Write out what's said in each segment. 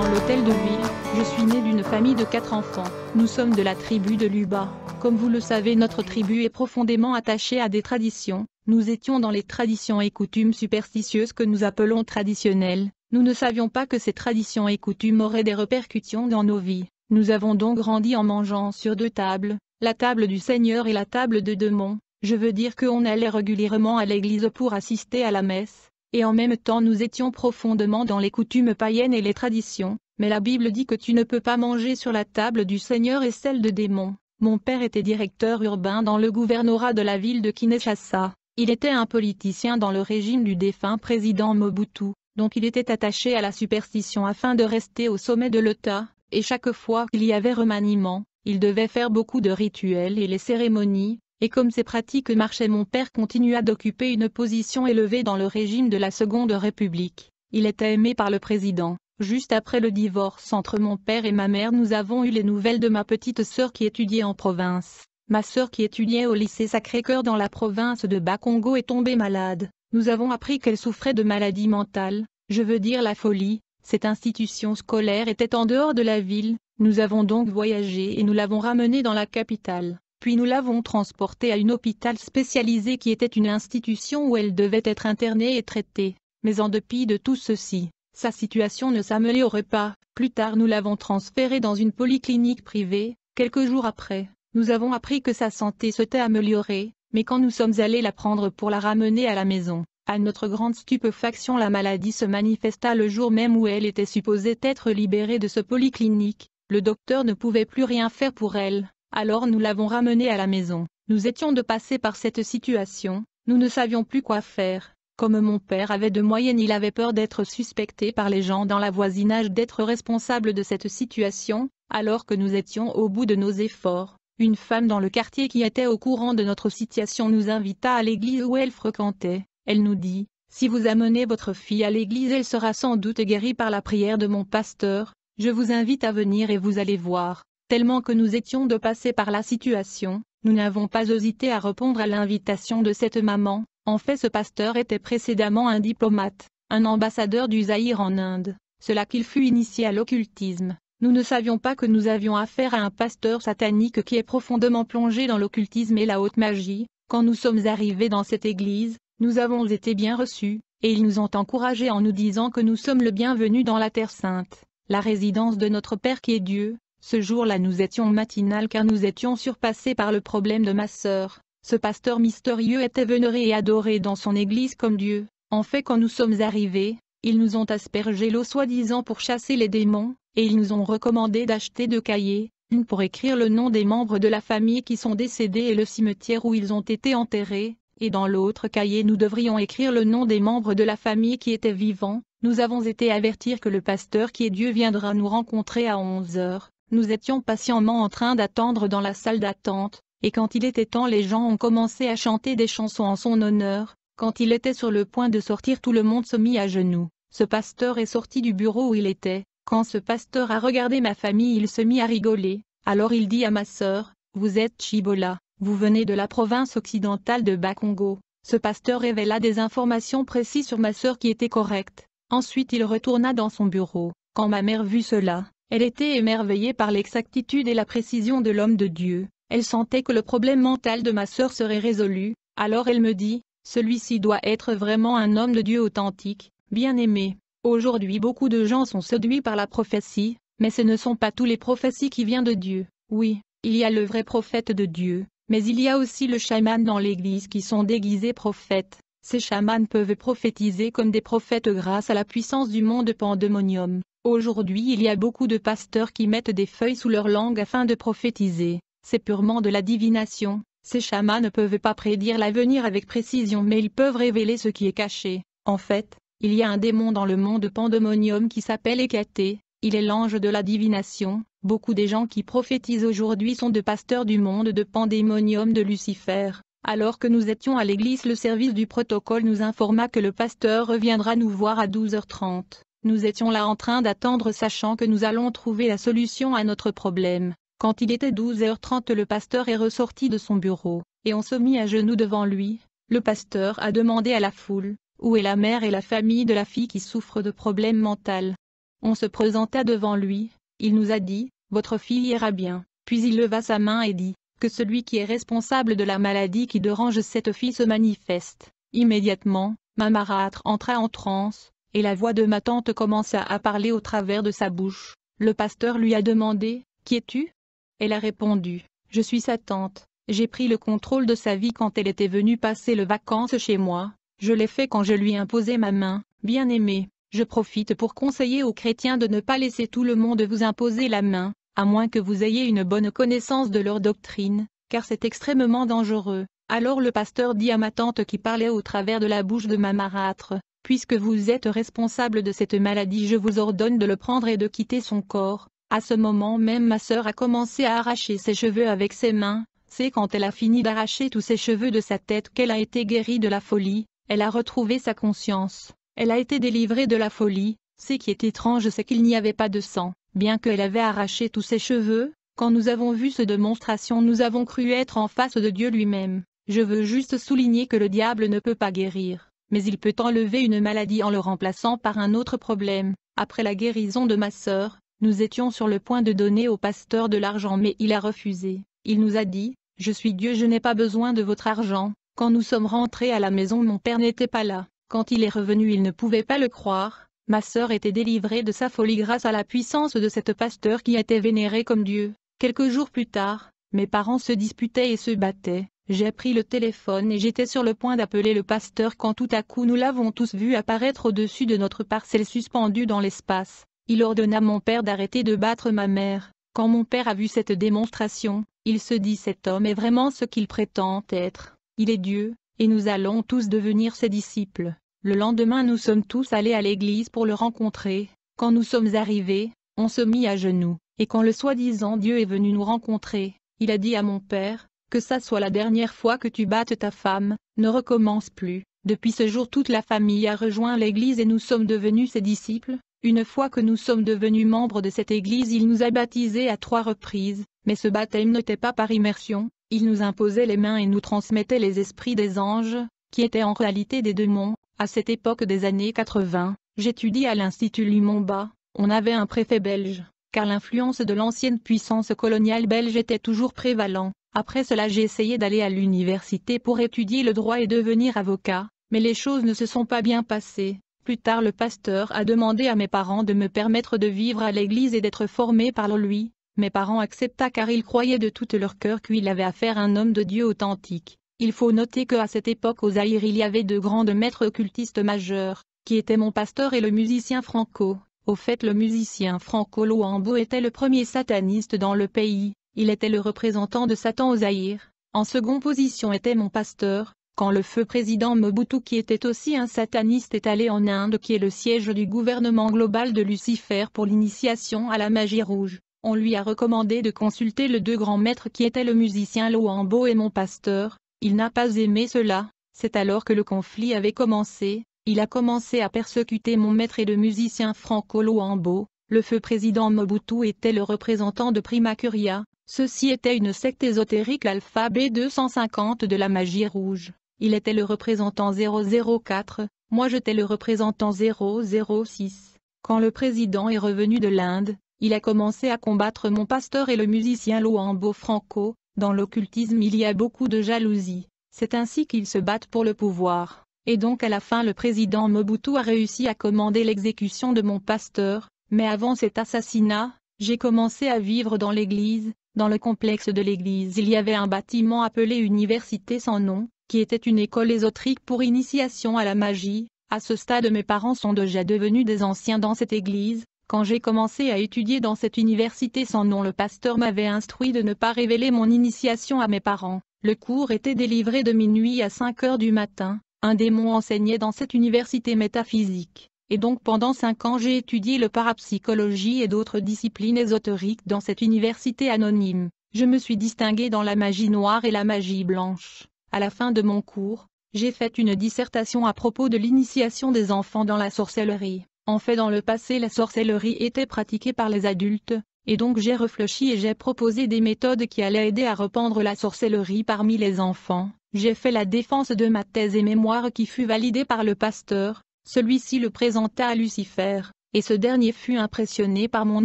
dans l'hôtel de ville. Je suis né d'une famille de 4 enfants. Nous sommes de la tribu de Luba. Comme vous le savez, notre tribu est profondément attachée à des traditions. Nous étions dans les traditions et coutumes superstitieuses que nous appelons traditionnelles. Nous ne savions pas que ces traditions et coutumes auraient des répercussions dans nos vies. Nous avons donc grandi en mangeant sur 2 tables, la table du Seigneur et la table de Démon. Je veux dire qu'on allait régulièrement à l'église pour assister à la messe, et en même temps nous étions profondément dans les coutumes païennes et les traditions. Mais la Bible dit que tu ne peux pas manger sur la table du Seigneur et celle de Démon. Mon père était directeur urbain dans le gouvernorat de la ville de Kinshasa. Il était un politicien dans le régime du défunt président Mobutu, donc il était attaché à la superstition afin de rester au sommet de l'État, et chaque fois qu'il y avait remaniement, il devait faire beaucoup de rituels et les cérémonies, et comme ces pratiques marchaient, mon père continua d'occuper une position élevée dans le régime de la Seconde République. Il était aimé par le président. Juste après le divorce entre mon père et ma mère, nous avons eu les nouvelles de ma petite sœur qui étudiait en province. Ma sœur qui étudiait au lycée Sacré-Cœur dans la province de Bas-Congo est tombée malade. Nous avons appris qu'elle souffrait de maladie mentale, je veux dire la folie. Cette institution scolaire était en dehors de la ville. Nous avons donc voyagé et nous l'avons ramenée dans la capitale. Puis nous l'avons transportée à un hôpital spécialisé qui était une institution où elle devait être internée et traitée. Mais en dépit de tout ceci, sa situation ne s'améliorait pas. Plus tard nous l'avons transférée dans une polyclinique privée. Quelques jours après, nous avons appris que sa santé s'était améliorée, mais quand nous sommes allés la prendre pour la ramener à la maison, à notre grande stupéfaction, la maladie se manifesta le jour même où elle était supposée être libérée de ce polyclinique. Le docteur ne pouvait plus rien faire pour elle, alors nous l'avons ramenée à la maison. Nous étions de passer par cette situation, nous ne savions plus quoi faire. Comme mon père avait de moyenne, il avait peur d'être suspecté par les gens dans la voisinage d'être responsable de cette situation, alors que nous étions au bout de nos efforts. Une femme dans le quartier qui était au courant de notre situation nous invita à l'église où elle fréquentait. Elle nous dit, « Si vous amenez votre fille à l'église, elle sera sans doute guérie par la prière de mon pasteur. Je vous invite à venir et vous allez voir. » Tellement que nous étions de passer par la situation, nous n'avons pas hésité à répondre à l'invitation de cette maman. En fait, ce pasteur était précédemment un diplomate, un ambassadeur du Zaïre en Inde. Cela qu'il fut initié à l'occultisme. Nous ne savions pas que nous avions affaire à un pasteur satanique qui est profondément plongé dans l'occultisme et la haute magie. Quand nous sommes arrivés dans cette église, nous avons été bien reçus, et ils nous ont encouragés en nous disant que nous sommes le bienvenu dans la Terre Sainte, la résidence de notre Père qui est Dieu. Ce jour-là nous étions matinales car nous étions surpassés par le problème de ma sœur. Ce pasteur mystérieux était vénéré et adoré dans son église comme Dieu. En fait, quand nous sommes arrivés, ils nous ont aspergé l'eau soi-disant pour chasser les démons, et ils nous ont recommandé d'acheter 2 cahiers, une pour écrire le nom des membres de la famille qui sont décédés et le cimetière où ils ont été enterrés, et dans l'autre cahier nous devrions écrire le nom des membres de la famille qui étaient vivants. Nous avons été avertis que le pasteur qui est Dieu viendra nous rencontrer à 11 heures. Nous étions patiemment en train d'attendre dans la salle d'attente, et quand il était temps, les gens ont commencé à chanter des chansons en son honneur. Quand il était sur le point de sortir, tout le monde se mit à genoux. Ce pasteur est sorti du bureau où il était. Quand ce pasteur a regardé ma famille, il se mit à rigoler. Alors il dit à ma sœur, « Vous êtes Chibola, vous venez de la province occidentale de Bas-Congo. » Ce pasteur révéla des informations précises sur ma sœur qui étaient correctes. Ensuite il retourna dans son bureau. Quand ma mère vit cela, elle était émerveillée par l'exactitude et la précision de l'homme de Dieu. Elle sentait que le problème mental de ma sœur serait résolu. Alors elle me dit, « Celui-ci doit être vraiment un homme de Dieu authentique, bien-aimé. » Aujourd'hui beaucoup de gens sont séduits par la prophétie, mais ce ne sont pas tous les prophéties qui viennent de Dieu. Oui, il y a le vrai prophète de Dieu, mais il y a aussi le chaman dans l'église qui sont déguisés prophètes. Ces chamans peuvent prophétiser comme des prophètes grâce à la puissance du monde pandémonium. Aujourd'hui il y a beaucoup de pasteurs qui mettent des feuilles sous leur langue afin de prophétiser. C'est purement de la divination. Ces chamans ne peuvent pas prédire l'avenir avec précision, mais ils peuvent révéler ce qui est caché. En fait, il y a un démon dans le monde pandémonium qui s'appelle Hécaté. Il est l'ange de la divination. Beaucoup des gens qui prophétisent aujourd'hui sont de pasteurs du monde de pandémonium de Lucifer. Alors que nous étions à l'église, le service du protocole nous informa que le pasteur reviendra nous voir à 12h30. Nous étions là en train d'attendre, sachant que nous allons trouver la solution à notre problème. Quand il était 12h30, le pasteur est ressorti de son bureau, et on se mit à genoux devant lui. Le pasteur a demandé à la foule, « Où est la mère et la famille de la fille qui souffre de problèmes mentaux ?» On se présenta devant lui, il nous a dit, votre fille ira bien, puis il leva sa main et dit, que celui qui est responsable de la maladie qui dérange cette fille se manifeste. Immédiatement, ma marâtre entra en transe, et la voix de ma tante commença à parler au travers de sa bouche. Le pasteur lui a demandé, qui es-tu? Elle a répondu, je suis sa tante, j'ai pris le contrôle de sa vie quand elle était venue passer les vacances chez moi, je l'ai fait quand je lui ai imposé ma main, bien-aimé, je profite pour conseiller aux chrétiens de ne pas laisser tout le monde vous imposer la main, à moins que vous ayez une bonne connaissance de leur doctrine, car c'est extrêmement dangereux. Alors le pasteur dit à ma tante qui parlait au travers de la bouche de ma marâtre, puisque vous êtes responsable de cette maladie, je vous ordonne de le prendre et de quitter son corps. À ce moment même ma sœur a commencé à arracher ses cheveux avec ses mains, c'est quand elle a fini d'arracher tous ses cheveux de sa tête qu'elle a été guérie de la folie, elle a retrouvé sa conscience, elle a été délivrée de la folie. Ce qui est étrange c'est qu'il n'y avait pas de sang, bien qu'elle avait arraché tous ses cheveux. Quand nous avons vu cette démonstration nous avons cru être en face de Dieu lui-même. Je veux juste souligner que le diable ne peut pas guérir, mais il peut enlever une maladie en le remplaçant par un autre problème. Après la guérison de ma sœur, nous étions sur le point de donner au pasteur de l'argent mais il a refusé. Il nous a dit, « Je suis Dieu, je n'ai pas besoin de votre argent ». Quand nous sommes rentrés à la maison mon père n'était pas là. Quand il est revenu il ne pouvait pas le croire. Ma sœur était délivrée de sa folie grâce à la puissance de cet pasteur qui était vénéré comme Dieu. Quelques jours plus tard, mes parents se disputaient et se battaient. J'ai pris le téléphone et j'étais sur le point d'appeler le pasteur quand tout à coup nous l'avons tous vu apparaître au-dessus de notre parcelle suspendue dans l'espace. Il ordonna à mon père d'arrêter de battre ma mère. Quand mon père a vu cette démonstration, il se dit cet homme est vraiment ce qu'il prétend être. Il est Dieu, et nous allons tous devenir ses disciples. Le lendemain nous sommes tous allés à l'église pour le rencontrer. Quand nous sommes arrivés, on se mit à genoux, et quand le soi-disant Dieu est venu nous rencontrer, il a dit à mon père, que ça soit la dernière fois que tu battes ta femme, ne recommence plus. Depuis ce jour toute la famille a rejoint l'église et nous sommes devenus ses disciples. Une fois que nous sommes devenus membres de cette église il nous a baptisés à 3 reprises, mais ce baptême n'était pas par immersion, il nous imposait les mains et nous transmettait les esprits des anges, qui étaient en réalité des démons. À cette époque des années 80, j'étudie à l'Institut Lumumba, on avait un préfet belge, car l'influence de l'ancienne puissance coloniale belge était toujours prévalente. Après cela j'ai essayé d'aller à l'université pour étudier le droit et devenir avocat, mais les choses ne se sont pas bien passées. Plus tard le pasteur a demandé à mes parents de me permettre de vivre à l'église et d'être formé par lui. Mes parents accepta car ils croyaient de tout leur cœur qu'il avait affaire à un homme de Dieu authentique. Il faut noter qu'à cette époque au Zaïre il y avait 2 grands maîtres occultistes majeurs, qui étaient mon pasteur et le musicien Franco. Au fait le musicien Franco Luambo était le premier sataniste dans le pays. Il était le représentant de Satan au Zaïre. En seconde position était mon pasteur, quand le feu président Mobutu qui était aussi un sataniste est allé en Inde qui est le siège du gouvernement global de Lucifer pour l'initiation à la magie rouge. On lui a recommandé de consulter les 2 grands maîtres qui étaient le musicien Luambo et mon pasteur. Il n'a pas aimé cela, c'est alors que le conflit avait commencé. Il a commencé à persécuter mon maître et le musicien Franco Luambo. Le feu président Mobutu était le représentant de Prima Curia. Ceci était une secte ésotérique l'alphabet 250 de la magie rouge. Il était le représentant 004, moi j'étais le représentant 006. Quand le président est revenu de l'Inde, il a commencé à combattre mon pasteur et le musicien Luambo Franco. Dans l'occultisme il y a beaucoup de jalousie. C'est ainsi qu'ils se battent pour le pouvoir. Et donc à la fin le président Mobutu a réussi à commander l'exécution de mon pasteur. Mais avant cet assassinat, j'ai commencé à vivre dans l'église. Dans le complexe de l'église il y avait un bâtiment appelé Université sans nom, qui était une école ésotérique pour initiation à la magie. À ce stade mes parents sont déjà devenus des anciens dans cette église. Quand j'ai commencé à étudier dans cette université sans nom le pasteur m'avait instruit de ne pas révéler mon initiation à mes parents. Le cours était délivré de minuit à 5 heures du matin. Un démon enseignait dans cette université métaphysique. Et donc pendant 5 ans j'ai étudié le parapsychologie et d'autres disciplines ésotériques dans cette université anonyme. Je me suis distingué dans la magie noire et la magie blanche. À la fin de mon cours, j'ai fait une dissertation à propos de l'initiation des enfants dans la sorcellerie. En fait dans le passé la sorcellerie était pratiquée par les adultes, et donc j'ai réfléchi et j'ai proposé des méthodes qui allaient aider à répandre la sorcellerie parmi les enfants. J'ai fait la défense de ma thèse et mémoire qui fut validée par le pasteur. Celui-ci le présenta à Lucifer. et ce dernier fut impressionné par mon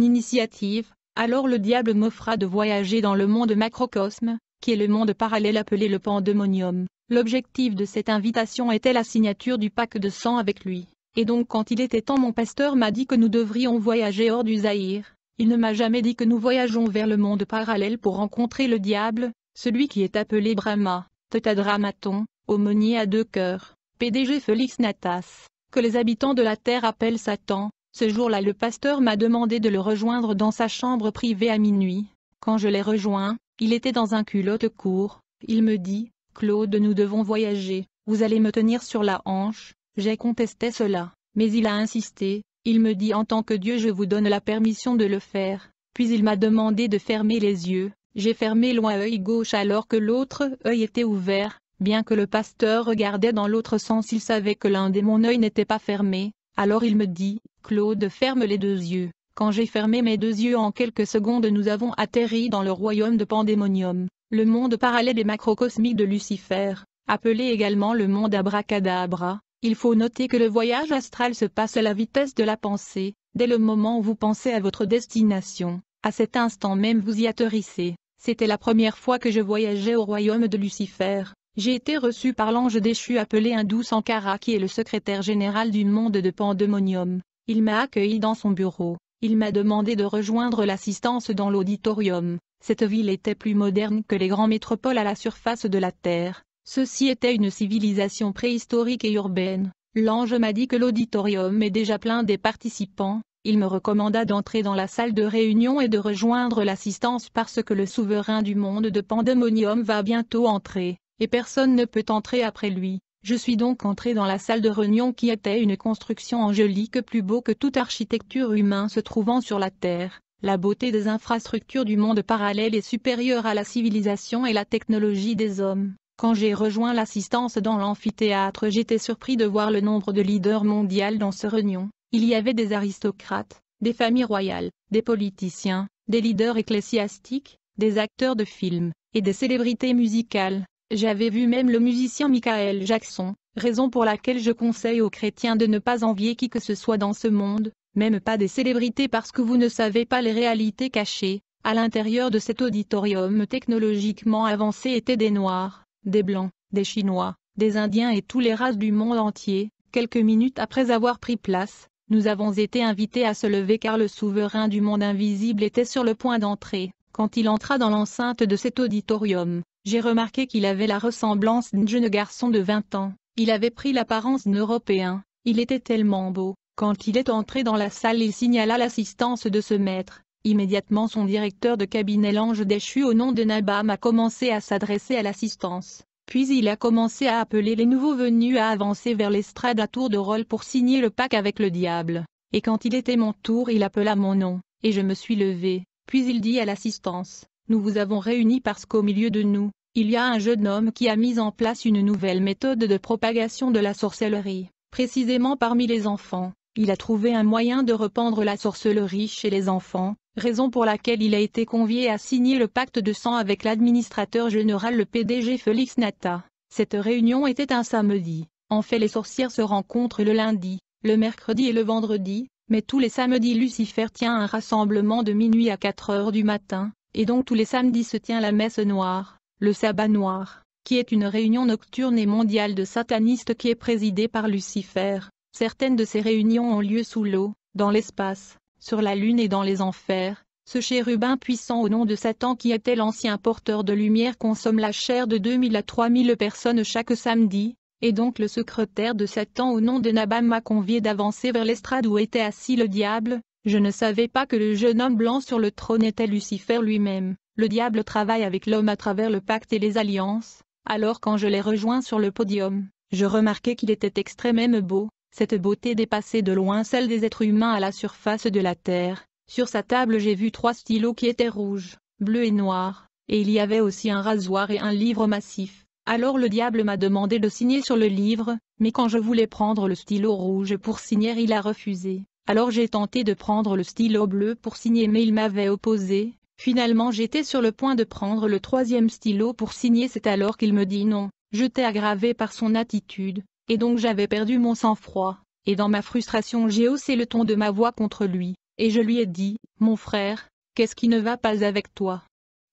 initiative. Alors le diable m'offra de voyager dans le monde macrocosme, qui est le monde parallèle appelé le pandémonium. L'objectif de cette invitation était la signature du pacte de sang avec lui. Et donc quand il était temps, mon pasteur m'a dit que nous devrions voyager hors du Zaïre. Il ne m'a jamais dit que nous voyageons vers le monde parallèle pour rencontrer le diable, celui qui est appelé Brahma, Tétradramaton, aumônier à 2 cœurs, PDG Félix Natas, que les habitants de la terre appellent Satan. Ce jour-là le pasteur m'a demandé de le rejoindre dans sa chambre privée à minuit. Quand je l'ai rejoint, il était dans un culotte court. Il me dit, « Claude, nous devons voyager, vous allez me tenir sur la hanche ?» J'ai contesté cela, mais il a insisté. Il me dit, « En tant que Dieu je vous donne la permission de le faire. » Puis il m'a demandé de fermer les yeux. J'ai fermé l'œil gauche alors que l'autre œil était ouvert. Bien que le pasteur regardait dans l'autre sens, il savait que l'un de mon œil n'était pas fermé. Alors il me dit, « Claude, ferme les 2 yeux. » Quand j'ai fermé mes 2 yeux, en quelques secondes nous avons atterri dans le royaume de Pandémonium, le monde parallèle et macrocosmique de Lucifer, appelé également le monde Abracadabra. Il faut noter que le voyage astral se passe à la vitesse de la pensée. Dès le moment où vous pensez à votre destination, à cet instant même vous y atterrissez. C'était la première fois que je voyageais au royaume de Lucifer. J'ai été reçu par l'ange déchu appelé Hindou Sankara, qui est le secrétaire général du monde de Pandémonium. Il m'a accueilli dans son bureau. Il m'a demandé de rejoindre l'assistance dans l'auditorium. Cette ville était plus moderne que les grandes métropoles à la surface de la Terre. Ceci était une civilisation préhistorique et urbaine. L'ange m'a dit que l'auditorium est déjà plein des participants. Il me recommanda d'entrer dans la salle de réunion et de rejoindre l'assistance parce que le souverain du monde de Pandémonium va bientôt entrer, et personne ne peut entrer après lui. Je suis donc entré dans la salle de réunion qui était une construction angélique plus beau que toute architecture humaine se trouvant sur la Terre. La beauté des infrastructures du monde parallèle est supérieure à la civilisation et la technologie des hommes. Quand j'ai rejoint l'assistance dans l'amphithéâtre, j'étais surpris de voir le nombre de leaders mondiaux dans ce réunion. Il y avait des aristocrates, des familles royales, des politiciens, des leaders ecclésiastiques, des acteurs de films, et des célébrités musicales. J'avais vu même le musicien Michael Jackson, raison pour laquelle je conseille aux chrétiens de ne pas envier qui que ce soit dans ce monde, même pas des célébrités, parce que vous ne savez pas les réalités cachées. À l'intérieur de cet auditorium technologiquement avancé étaient des Noirs, des Blancs, des Chinois, des Indiens et toutes les races du monde entier. Quelques minutes après avoir pris place, nous avons été invités à se lever car le souverain du monde invisible était sur le point d'entrer. Quand il entra dans l'enceinte de cet auditorium, j'ai remarqué qu'il avait la ressemblance d'un jeune garçon de 20 ans. Il avait pris l'apparence d'un Européen. Il était tellement beau. Quand il est entré dans la salle, il signala l'assistance de ce maître. Immédiatement son directeur de cabinet, l'ange déchu au nom de Nabam, a commencé à s'adresser à l'assistance. Puis il a commencé à appeler les nouveaux venus à avancer vers l'estrade à tour de rôle pour signer le pacte avec le diable. Et quand il était mon tour, il appela mon nom, et je me suis levé. Puis il dit à l'assistance, « Nous vous avons réunis parce qu'au milieu de nous, il y a un jeune homme qui a mis en place une nouvelle méthode de propagation de la sorcellerie, précisément parmi les enfants. Il a trouvé un moyen de répandre la sorcellerie chez les enfants, raison pour laquelle il a été convié à signer le pacte de sang avec l'administrateur général, le PDG Félix Natas. Cette réunion était un samedi. En fait, les sorcières se rencontrent le lundi, le mercredi et le vendredi, mais tous les samedis Lucifer tient un rassemblement de minuit à 4 heures du matin, et donc tous les samedis se tient la messe noire, le sabbat noir, qui est une réunion nocturne et mondiale de satanistes qui est présidée par Lucifer. Certaines de ces réunions ont lieu sous l'eau, dans l'espace, sur la lune et dans les enfers. Ce chérubin puissant au nom de Satan, qui était l'ancien porteur de lumière, consomme la chair de 2000 à 3000 personnes chaque samedi, et donc le secrétaire de Satan au nom de Nabam m'a convié d'avancer vers l'estrade où était assis le diable. Je ne savais pas que le jeune homme blanc sur le trône était Lucifer lui-même. Le diable travaille avec l'homme à travers le pacte et les alliances. Alors quand je l'ai rejoint sur le podium, je remarquai qu'il était extrêmement beau. Cette beauté dépassait de loin celle des êtres humains à la surface de la terre. Sur sa table j'ai vu 3 stylos qui étaient rouges, bleus et noirs, et il y avait aussi un rasoir et un livre massif. Alors le diable m'a demandé de signer sur le livre, mais quand je voulais prendre le stylo rouge pour signer, il a refusé. Alors j'ai tenté de prendre le stylo bleu pour signer, mais il m'avait opposé. Finalement j'étais sur le point de prendre le 3e stylo pour signer, c'est alors qu'il me dit non. J'étais aggravé par son attitude. Et donc j'avais perdu mon sang-froid, et dans ma frustration j'ai haussé le ton de ma voix contre lui, et je lui ai dit, « Mon frère, qu'est-ce qui ne va pas avec toi?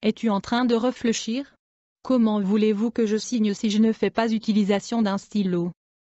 Es-tu en train de réfléchir? Comment voulez-vous que je signe si je ne fais pas utilisation d'un stylo ?»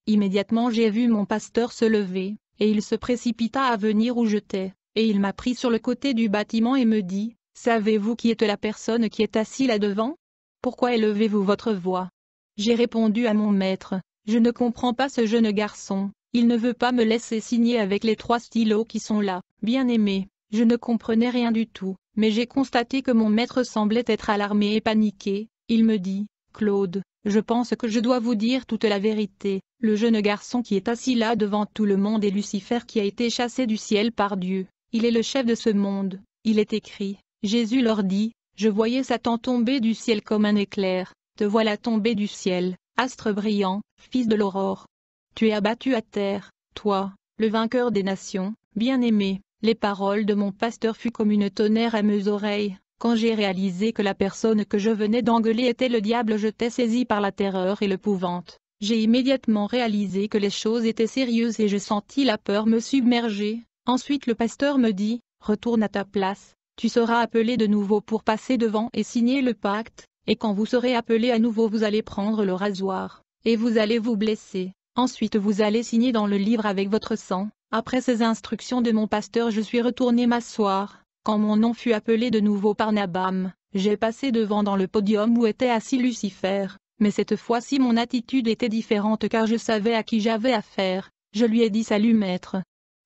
Immédiatement j'ai vu mon pasteur se lever, et il se précipita à venir où j'étais, et il m'a pris sur le côté du bâtiment et me dit, « Savez-vous qui est la personne qui est assise là-devant? Pourquoi élevez-vous votre voix ?» J'ai répondu à mon maître, « Je ne comprends pas ce jeune garçon, il ne veut pas me laisser signer avec les 3 stylos qui sont là. » Bien-aimé, je ne comprenais rien du tout, mais j'ai constaté que mon maître semblait être alarmé et paniqué. Il me dit, « Claude, je pense que je dois vous dire toute la vérité. Le jeune garçon qui est assis là devant tout le monde est Lucifer qui a été chassé du ciel par Dieu. Il est le chef de ce monde. Il est écrit, Jésus leur dit, « Je voyais Satan tomber du ciel comme un éclair. Te voilà tombé du ciel, astre brillant, fils de l'aurore. Tu es abattu à terre, toi, le vainqueur des nations. » Bien-aimé, les paroles de mon pasteur furent comme une tonnerre à mes oreilles. Quand j'ai réalisé que la personne que je venais d'engueuler était le diable, j'étais saisi par la terreur et l'épouvante. J'ai immédiatement réalisé que les choses étaient sérieuses et je sentis la peur me submerger. Ensuite le pasteur me dit, « Retourne à ta place, tu seras appelé de nouveau pour passer devant et signer le pacte, et quand vous serez appelé à nouveau vous allez prendre le rasoir, et vous allez vous blesser. Ensuite vous allez signer dans le livre avec votre sang. » Après ces instructions de mon pasteur je suis retourné m'asseoir. Quand mon nom fut appelé de nouveau par Nabam, j'ai passé devant dans le podium où était assis Lucifer, mais cette fois-ci mon attitude était différente car je savais à qui j'avais affaire. Je lui ai dit « Salut maître ».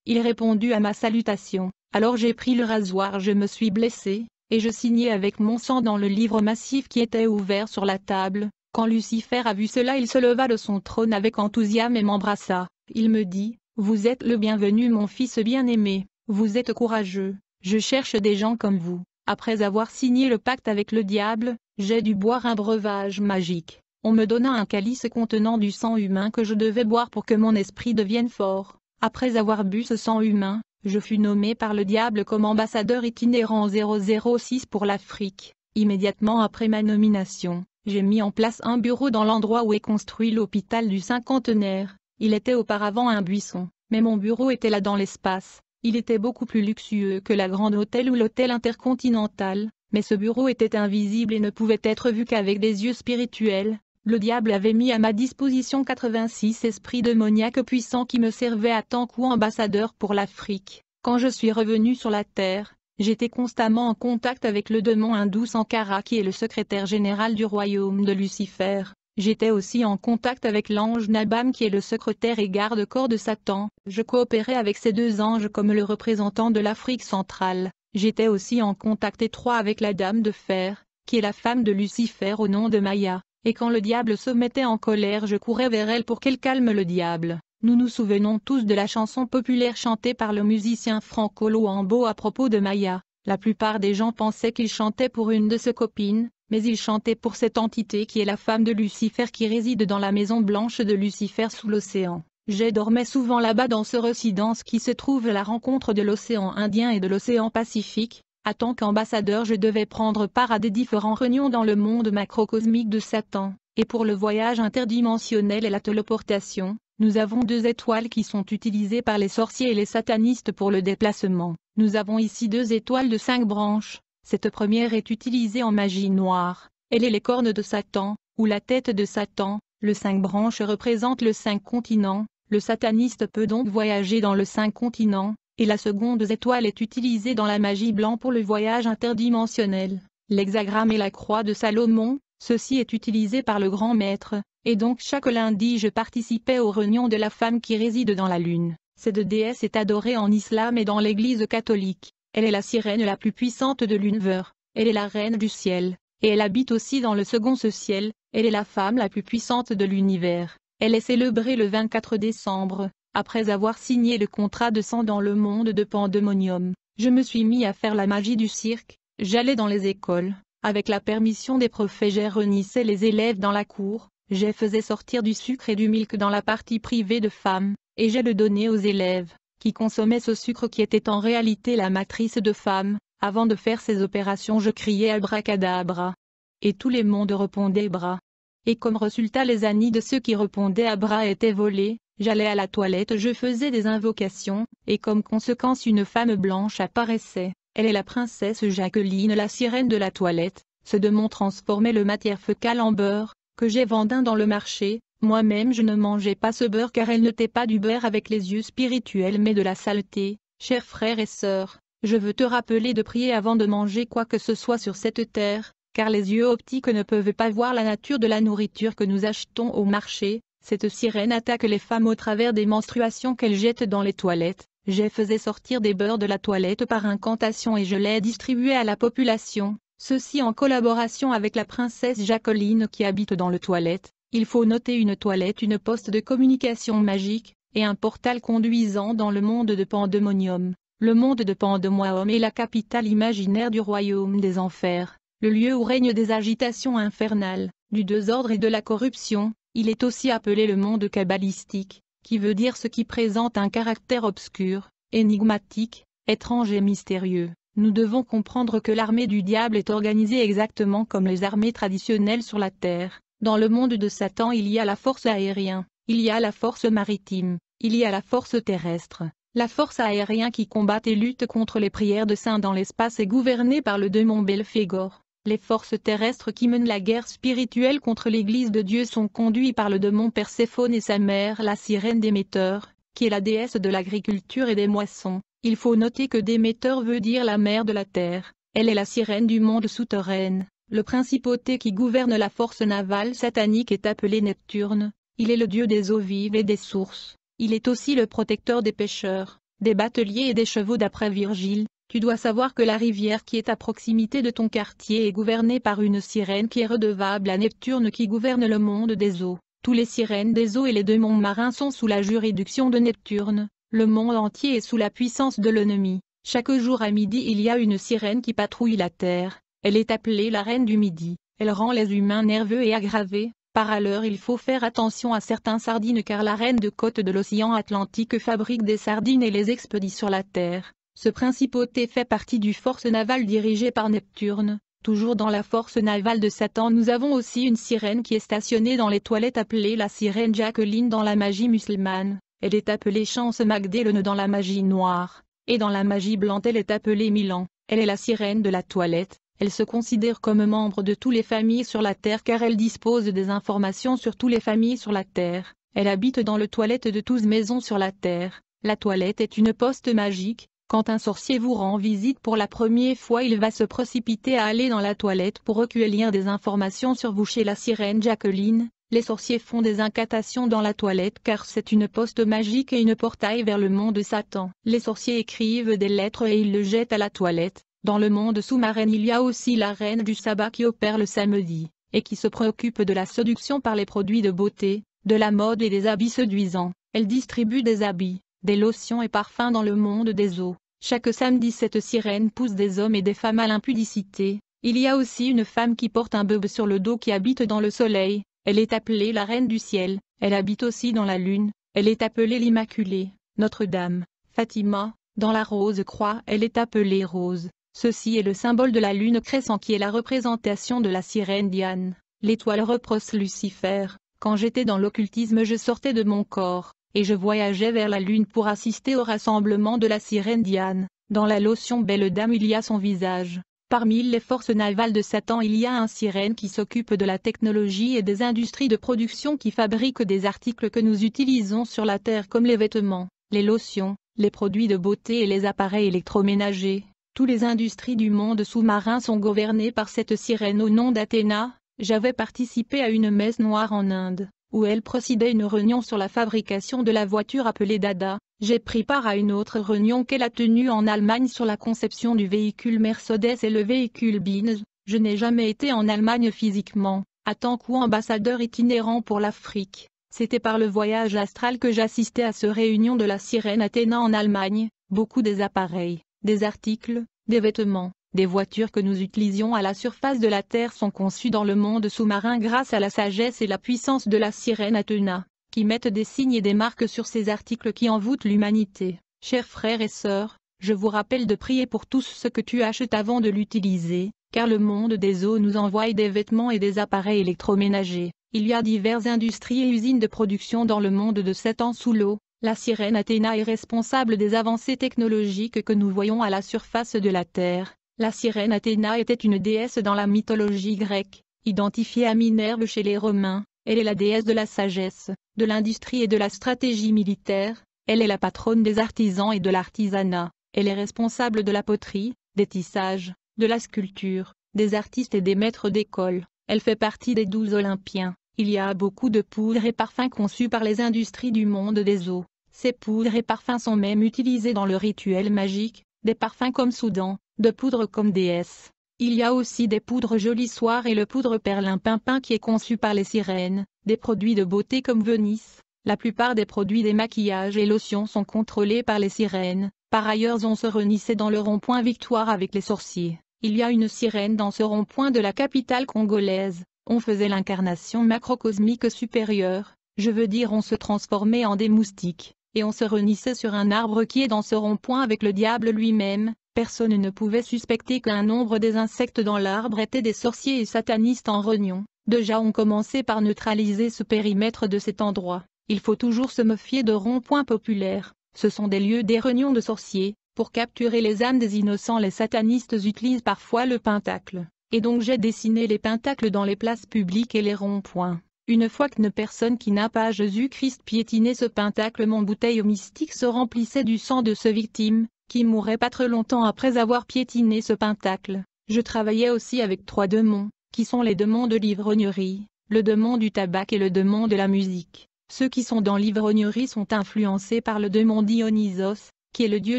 Il répondit à ma salutation, alors j'ai pris le rasoir, je me suis blessé, et je signai avec mon sang dans le livre massif qui était ouvert sur la table. Quand Lucifer a vu cela il se leva de son trône avec enthousiasme et m'embrassa. Il me dit, « Vous êtes le bienvenu mon fils bien-aimé, vous êtes courageux. Je cherche des gens comme vous. » Après avoir signé le pacte avec le diable, j'ai dû boire un breuvage magique. On me donna un calice contenant du sang humain que je devais boire pour que mon esprit devienne fort. Après avoir bu ce sang humain, je fus nommé par le diable comme ambassadeur itinérant 006 pour l'Afrique. Immédiatement après ma nomination, j'ai mis en place un bureau dans l'endroit où est construit l'hôpital du Cinquantenaire. Il était auparavant un buisson, mais mon bureau était là dans l'espace. Il était beaucoup plus luxueux que la Grande Hôtel ou l'Hôtel Intercontinental, mais ce bureau était invisible et ne pouvait être vu qu'avec des yeux spirituels. Le diable avait mis à ma disposition 86 esprits démoniaques puissants qui me servaient à tant qu'ambassadeur pour l'Afrique. Quand je suis revenu sur la terre, j'étais constamment en contact avec le démon hindou Sankara qui est le secrétaire général du royaume de Lucifer. J'étais aussi en contact avec l'ange Nabam qui est le secrétaire et garde-corps de Satan. Je coopérais avec ces 2 anges comme le représentant de l'Afrique centrale. J'étais aussi en contact étroit avec la Dame de Fer, qui est la femme de Lucifer au nom de Maya. Et quand le diable se mettait en colère je courais vers elle pour qu'elle calme le diable. Nous nous souvenons tous de la chanson populaire chantée par le musicien Franco Luambo à propos de Maya. La plupart des gens pensaient qu'il chantait pour une de ses copines, mais il chantait pour cette entité qui est la femme de Lucifer qui réside dans la maison blanche de Lucifer sous l'océan. Je dormais souvent là-bas dans ce résidence qui se trouve à la rencontre de l'océan Indien et de l'océan Pacifique. En tant qu'ambassadeur je devais prendre part à des différents réunions dans le monde macrocosmique de Satan, et pour le voyage interdimensionnel et la téléportation, nous avons 2 étoiles qui sont utilisées par les sorciers et les satanistes pour le déplacement. Nous avons ici 2 étoiles de 5 branches, cette première est utilisée en magie noire, elle est les cornes de Satan, ou la tête de Satan, le 5 branches représente le 5 continents, le sataniste peut donc voyager dans le 5 continents. Et la seconde étoile est utilisée dans la magie blanc pour le voyage interdimensionnel. L'hexagramme et la croix de Salomon, ceci est utilisé par le grand maître, et donc chaque lundi je participais aux réunions de la femme qui réside dans la lune. Cette déesse est adorée en islam et dans l'église catholique. Elle est la sirène la plus puissante de l'univers, elle est la reine du ciel, et elle habite aussi dans le second ciel, elle est la femme la plus puissante de l'univers. Elle est célébrée le 24 décembre. Après avoir signé le contrat de sang dans le monde de Pandémonium, je me suis mis à faire la magie du cirque. J'allais dans les écoles, avec la permission des profs et je réunissais les élèves dans la cour, je faisais sortir du sucre et du milk dans la partie privée de femmes, et je le donnais aux élèves, qui consommaient ce sucre qui était en réalité la matrice de femmes. Avant de faire ces opérations je criais abracadabra. Et tout le monde répondait bras. Et comme résultat les années de ceux qui répondaient à bras étaient volés. j'allais à la toilette, je faisais des invocations, et comme conséquence une femme blanche apparaissait. Elle est la princesse Jacqueline, la sirène de la toilette. Ce démon transformait le matière fécale en beurre, que j'ai vendu dans le marché. Moi-même je ne mangeais pas ce beurre car elle n'était pas du beurre avec les yeux spirituels mais de la saleté. Chers frères et sœurs, je veux te rappeler de prier avant de manger quoi que ce soit sur cette terre, car les yeux optiques ne peuvent pas voir la nature de la nourriture que nous achetons au marché. Cette sirène attaque les femmes au travers des menstruations qu'elle jette dans les toilettes. Je faisais sortir des beurres de la toilette par incantation et je les distribuais à la population, ceci en collaboration avec la princesse Jacqueline qui habite dans le toilette. Il faut noter une toilette, une poste de communication magique, et un portal conduisant dans le monde de Pandemonium. Le monde de Pandemonium est la capitale imaginaire du royaume des enfers, le lieu où règnent des agitations infernales, du désordre et de la corruption. Il est aussi appelé le monde kabbalistique, qui veut dire ce qui présente un caractère obscur, énigmatique, étrange et mystérieux. Nous devons comprendre que l'armée du diable est organisée exactement comme les armées traditionnelles sur la terre. Dans le monde de Satan il y a la force aérienne, il y a la force maritime, il y a la force terrestre. La force aérienne qui combat et lutte contre les prières de saints dans l'espace est gouvernée par le démon Belphégor. Les forces terrestres qui mènent la guerre spirituelle contre l'Église de Dieu sont conduites par le démon Perséphone et sa mère la sirène Déméter, qui est la déesse de l'agriculture et des moissons. Il faut noter que Déméter veut dire la mère de la terre, elle est la sirène du monde souterrain. Le principauté qui gouverne la force navale satanique est appelé Neptune, il est le dieu des eaux vives et des sources, il est aussi le protecteur des pêcheurs, des bateliers et des chevaux d'après Virgile. Tu dois savoir que la rivière qui est à proximité de ton quartier est gouvernée par une sirène qui est redevable à Neptune qui gouverne le monde des eaux. Tous les sirènes des eaux et les démons marins sont sous la juridiction de Neptune, le monde entier est sous la puissance de l'ennemi. Chaque jour à midi il y a une sirène qui patrouille la terre, elle est appelée la reine du midi, elle rend les humains nerveux et aggravés. Par ailleurs il faut faire attention à certaines sardines car la reine de côte de l'océan Atlantique fabrique des sardines et les expédie sur la terre. Ce principauté fait partie du force navale dirigée par Neptune. Toujours dans la force navale de Satan nous avons aussi une sirène qui est stationnée dans les toilettes appelée la sirène Jacqueline dans la magie musulmane. Elle est appelée Chance Magdalene dans la magie noire, et dans la magie blanche elle est appelée Milan. Elle est la sirène de la toilette. Elle se considère comme membre de toutes les familles sur la terre car elle dispose des informations sur toutes les familles sur la terre. Elle habite dans les toilettes de toutes les maisons sur la terre. La toilette est une poste magique. Quand un sorcier vous rend visite pour la première fois il va se précipiter à aller dans la toilette pour recueillir des informations sur vous chez la sirène Jacqueline. Les sorciers font des incantations dans la toilette car c'est une poste magique et une portail vers le monde de Satan. Les sorciers écrivent des lettres et ils le jettent à la toilette. Dans le monde sous-marin il y a aussi la reine du sabbat qui opère le samedi, et qui se préoccupe de la séduction par les produits de beauté, de la mode et des habits séduisants. Elle distribue des habits, des lotions et parfums dans le monde des eaux. Chaque samedi cette sirène pousse des hommes et des femmes à l'impudicité. Il y a aussi une femme qui porte un bébé sur le dos qui habite dans le soleil, elle est appelée la reine du ciel. Elle habite aussi dans la lune, elle est appelée l'Immaculée, Notre-Dame. Fatima, dans la rose croix elle est appelée Rose. Ceci est le symbole de la lune crescent qui est la représentation de la sirène Diane. L'étoile reproche Lucifer. Quand j'étais dans l'occultisme je sortais de mon corps, et je voyageais vers la lune pour assister au rassemblement de la sirène Diane. Dans la lotion Belle Dame il y a son visage. Parmi les forces navales de Satan il y a un sirène qui s'occupe de la technologie et des industries de production qui fabriquent des articles que nous utilisons sur la terre comme les vêtements, les lotions, les produits de beauté et les appareils électroménagers. Toutes les industries du monde sous-marin sont gouvernées par cette sirène au nom d'Athéna. J'avais participé à une messe noire en Inde, où elle présidait une réunion sur la fabrication de la voiture appelée Dada. J'ai pris part à une autre réunion qu'elle a tenue en Allemagne sur la conception du véhicule Mercedes et le véhicule Benz. Je n'ai jamais été en Allemagne physiquement, en tant qu'ambassadeur itinérant pour l'Afrique. C'était par le voyage astral que j'assistais à cette réunion de la sirène Athéna en Allemagne. Beaucoup des appareils, des articles, des vêtements, des voitures que nous utilisions à la surface de la Terre sont conçus dans le monde sous-marin grâce à la sagesse et la puissance de la sirène Athéna, qui mettent des signes et des marques sur ces articles qui envoûtent l'humanité. Chers frères et sœurs, je vous rappelle de prier pour tout ce que tu achètes avant de l'utiliser, car le monde des eaux nous envoie des vêtements et des appareils électroménagers. Il y a diverses industries et usines de production dans le monde de Satan sous l'eau. La sirène Athéna est responsable des avancées technologiques que nous voyons à la surface de la Terre. La sirène Athéna était une déesse dans la mythologie grecque, identifiée à Minerve chez les Romains. Elle est la déesse de la sagesse, de l'industrie et de la stratégie militaire. Elle est la patronne des artisans et de l'artisanat. Elle est responsable de la poterie, des tissages, de la sculpture, des artistes et des maîtres d'école. Elle fait partie des 12 Olympiens. Il y a beaucoup de poudres et parfums conçus par les industries du monde des eaux. Ces poudres et parfums sont même utilisés dans le rituel magique, des parfums comme Soudan, de poudre comme déesse. Il y a aussi des poudres jolies soirs et le poudre perlimpinpin qui est conçu par les sirènes, des produits de beauté comme Venise. La plupart des produits des maquillages et lotions sont contrôlés par les sirènes. Par ailleurs on se réunissait dans le rond-point Victoire avec les sorciers. Il y a une sirène dans ce rond-point de la capitale congolaise. On faisait l'incarnation macrocosmique supérieure, je veux dire on se transformait en des moustiques, et on se réunissait sur un arbre qui est dans ce rond-point avec le diable lui-même. Personne ne pouvait suspecter qu'un nombre des insectes dans l'arbre étaient des sorciers et satanistes en réunion. Déjà on commençait par neutraliser ce périmètre de cet endroit. Il faut toujours se méfier de ronds-points populaires, ce sont des lieux des réunions de sorciers. Pour capturer les âmes des innocents les satanistes utilisent parfois le pentacle. Et donc j'ai dessiné les pentacles dans les places publiques et les ronds-points. Une fois qu'une personne qui n'a pas Jésus-Christ piétinait ce pentacle, mon bouteille mystique se remplissait du sang de ce victime, qui mourrait pas très longtemps après avoir piétiné ce pentacle. Je travaillais aussi avec 3 démons, qui sont les démons de l'ivrognerie, le démon du tabac et le démon de la musique. Ceux qui sont dans l'ivrognerie sont influencés par le démon Dionysos, qui est le dieu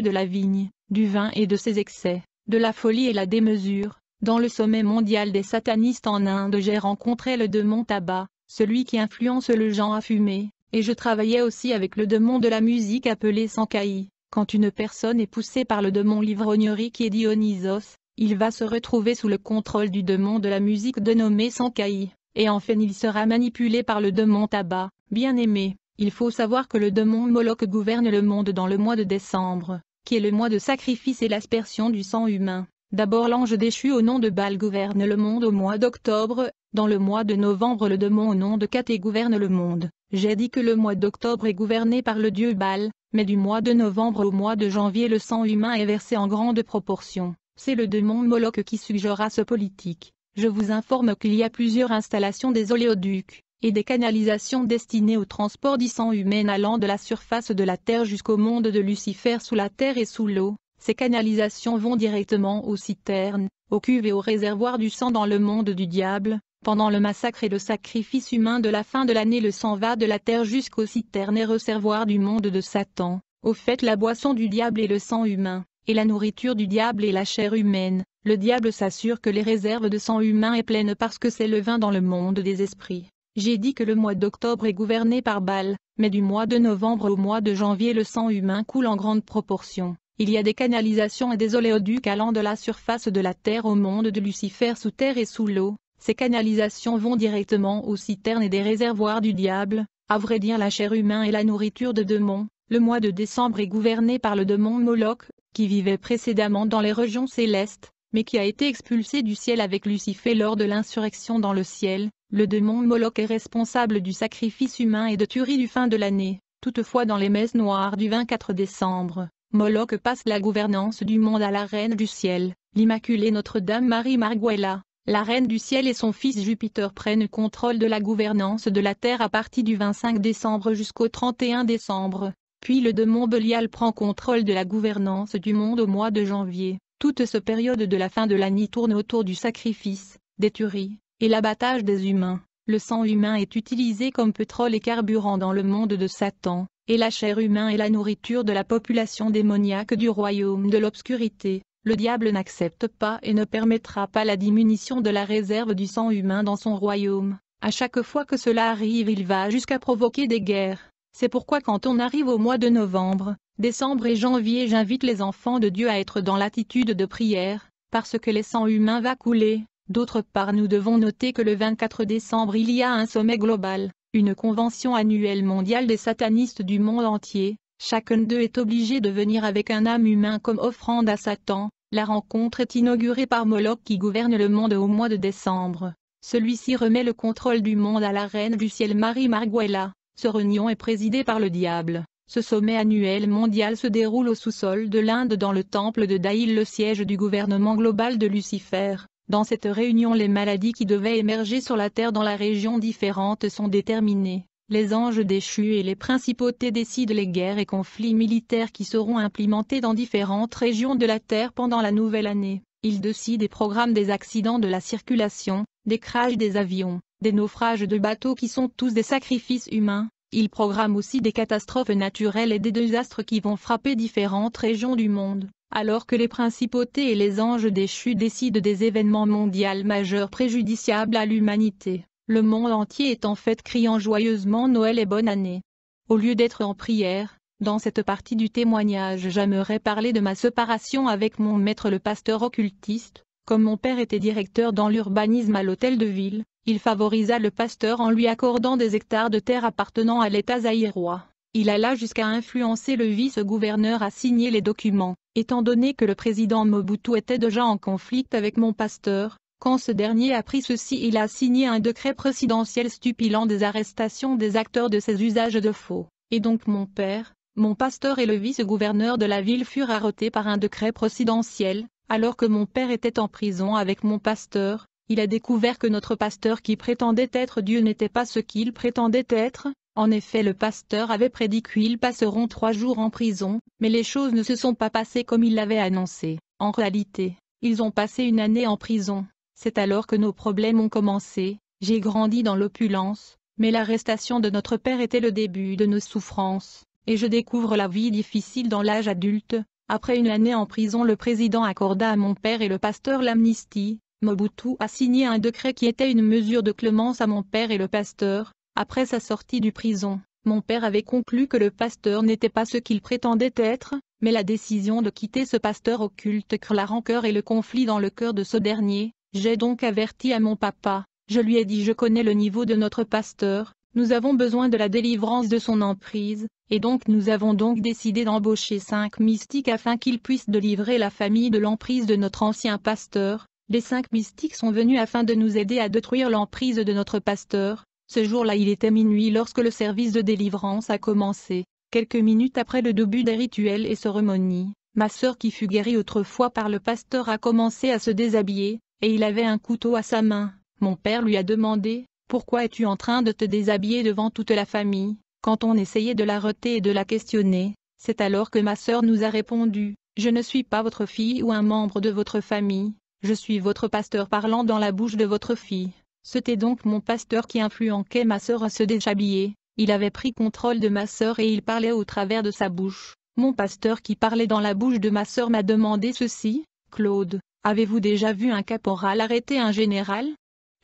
de la vigne, du vin et de ses excès, de la folie et la démesure. Dans le sommet mondial des satanistes en Inde j'ai rencontré le démon tabac, celui qui influence le gens à fumer, et je travaillais aussi avec le démon de la musique appelé Sankaï. Quand une personne est poussée par le démon l'ivrognerie qui est Dionysos, il va se retrouver sous le contrôle du démon de la musique dénommé Sankaï, et enfin il sera manipulé par le démon tabac. Bien-aimé, il faut savoir que le démon Moloch gouverne le monde dans le mois de décembre, qui est le mois de sacrifice et l'aspersion du sang humain. D'abord l'ange déchu au nom de Baal gouverne le monde au mois d'octobre, dans le mois de novembre le démon au nom de Caté gouverne le monde. J'ai dit que le mois d'octobre est gouverné par le dieu Baal, mais du mois de novembre au mois de janvier le sang humain est versé en grande proportion. C'est le démon Moloch qui suggéra ce politique. Je vous informe qu'il y a plusieurs installations des oléoducs et des canalisations destinées au transport du sang humain allant de la surface de la Terre jusqu'au monde de Lucifer sous la terre et sous l'eau. Ces canalisations vont directement aux citernes, aux cuves et aux réservoirs du sang dans le monde du diable. Pendant le massacre et le sacrifice humain de la fin de l'année, le sang va de la terre jusqu'aux citernes et réservoirs du monde de Satan. Au fait, la boisson du diable est le sang humain, et la nourriture du diable est la chair humaine. Le diable s'assure que les réserves de sang humain est pleines parce que c'est le vin dans le monde des esprits. J'ai dit que le mois d'octobre est gouverné par Baal, mais du mois de novembre au mois de janvier le sang humain coule en grande proportion. Il y a des canalisations et des oléoducs allant de la surface de la terre au monde de Lucifer sous terre et sous l'eau. Ces canalisations vont directement aux citernes et des réservoirs du diable. À vrai dire, la chair humaine est la nourriture de démons. Le mois de décembre est gouverné par le démon Moloch, qui vivait précédemment dans les régions célestes, mais qui a été expulsé du ciel avec Lucifer lors de l'insurrection dans le ciel. Le démon Moloch est responsable du sacrifice humain et de tuerie du fin de l'année. Toutefois, dans les messes noires du 24 décembre, Moloch passe la gouvernance du monde à la reine du ciel, l'Immaculée Notre-Dame Marie Marguella. La reine du ciel et son fils Jupiter prennent contrôle de la gouvernance de la terre à partir du 25 décembre jusqu'au 31 décembre. Puis le démon Belial prend contrôle de la gouvernance du monde au mois de janvier. Toute cette période de la fin de l'année tourne autour du sacrifice, des tueries, et l'abattage des humains. Le sang humain est utilisé comme pétrole et carburant dans le monde de Satan, et la chair humaine est la nourriture de la population démoniaque du royaume de l'obscurité. Le diable n'accepte pas et ne permettra pas la diminution de la réserve du sang humain dans son royaume. À chaque fois que cela arrive, il va jusqu'à provoquer des guerres. C'est pourquoi quand on arrive au mois de novembre, décembre et janvier, j'invite les enfants de Dieu à être dans l'attitude de prière, parce que le sang humain va couler. D'autre part, nous devons noter que le 24 décembre il y a un sommet global, une convention annuelle mondiale des satanistes du monde entier. Chacun d'eux est obligé de venir avec un âme humain comme offrande à Satan. La rencontre est inaugurée par Moloch qui gouverne le monde au mois de décembre. Celui-ci remet le contrôle du monde à la reine du ciel Marie Marguela. Ce réunion est présidée par le diable. Ce sommet annuel mondial se déroule au sous-sol de l'Inde dans le temple de Daïl, le siège du gouvernement global de Lucifer. Dans cette réunion, les maladies qui devaient émerger sur la terre dans la région différentes sont déterminées. Les anges déchus et les principautés décident les guerres et conflits militaires qui seront implémentés dans différentes régions de la terre pendant la nouvelle année. Ils décident et programment des accidents de la circulation, des crashs des avions, des naufrages de bateaux qui sont tous des sacrifices humains. Ils programment aussi des catastrophes naturelles et des désastres qui vont frapper différentes régions du monde. Alors que les principautés et les anges déchus décident des événements mondiaux majeurs préjudiciables à l'humanité, le monde entier est en fait criant joyeusement Noël et bonne année. Au lieu d'être en prière, dans cette partie du témoignage, j'aimerais parler de ma séparation avec mon maître le pasteur occultiste. Comme mon père était directeur dans l'urbanisme à l'hôtel de ville, il favorisa le pasteur en lui accordant des hectares de terre appartenant à l'État zaïrois. Il alla jusqu'à influencer le vice-gouverneur à signer les documents, étant donné que le président Mobutu était déjà en conflit avec mon pasteur. Quand ce dernier apprit ceci, il a signé un décret présidentiel stipulant des arrestations des acteurs de ces usages de faux. Et donc mon père, mon pasteur et le vice-gouverneur de la ville furent arrêtés par un décret présidentiel. Alors que mon père était en prison avec mon pasteur, il a découvert que notre pasteur qui prétendait être Dieu n'était pas ce qu'il prétendait être. En effet, le pasteur avait prédit qu'ils passeront 3 jours en prison, mais les choses ne se sont pas passées comme il l'avait annoncé. En réalité, ils ont passé 1 année en prison. C'est alors que nos problèmes ont commencé. J'ai grandi dans l'opulence, mais l'arrestation de notre père était le début de nos souffrances, et je découvre la vie difficile dans l'âge adulte. Après 1 année en prison, le président accorda à mon père et le pasteur l'amnistie. Mobutu a signé un décret qui était une mesure de clémence à mon père et le pasteur. Après sa sortie du prison, mon père avait conclu que le pasteur n'était pas ce qu'il prétendait être, mais la décision de quitter ce pasteur occulte crée la rancœur et le conflit dans le cœur de ce dernier. J'ai donc averti à mon papa. Je lui ai dit: je connais le niveau de notre pasteur, nous avons besoin de la délivrance de son emprise. Et donc nous avons donc décidé d'embaucher 5 mystiques afin qu'ils puissent délivrer la famille de l'emprise de notre ancien pasteur. Les 5 mystiques sont venus afin de nous aider à détruire l'emprise de notre pasteur. Ce jour-là, il était minuit lorsque le service de délivrance a commencé. Quelques minutes après le début des rituels et cérémonies, ma sœur qui fut guérie autrefois par le pasteur a commencé à se déshabiller, et il avait un couteau à sa main. Mon père lui a demandé: pourquoi es-tu en train de te déshabiller devant toute la famille? Quand on essayait de l'arrêter et de la questionner, c'est alors que ma sœur nous a répondu: je ne suis pas votre fille ou un membre de votre famille, je suis votre pasteur parlant dans la bouche de votre fille. C'était donc mon pasteur qui influençait ma sœur à se déshabiller. Il avait pris contrôle de ma sœur et il parlait au travers de sa bouche. Mon pasteur qui parlait dans la bouche de ma sœur m'a demandé ceci: Claude, avez-vous déjà vu un caporal arrêter un général?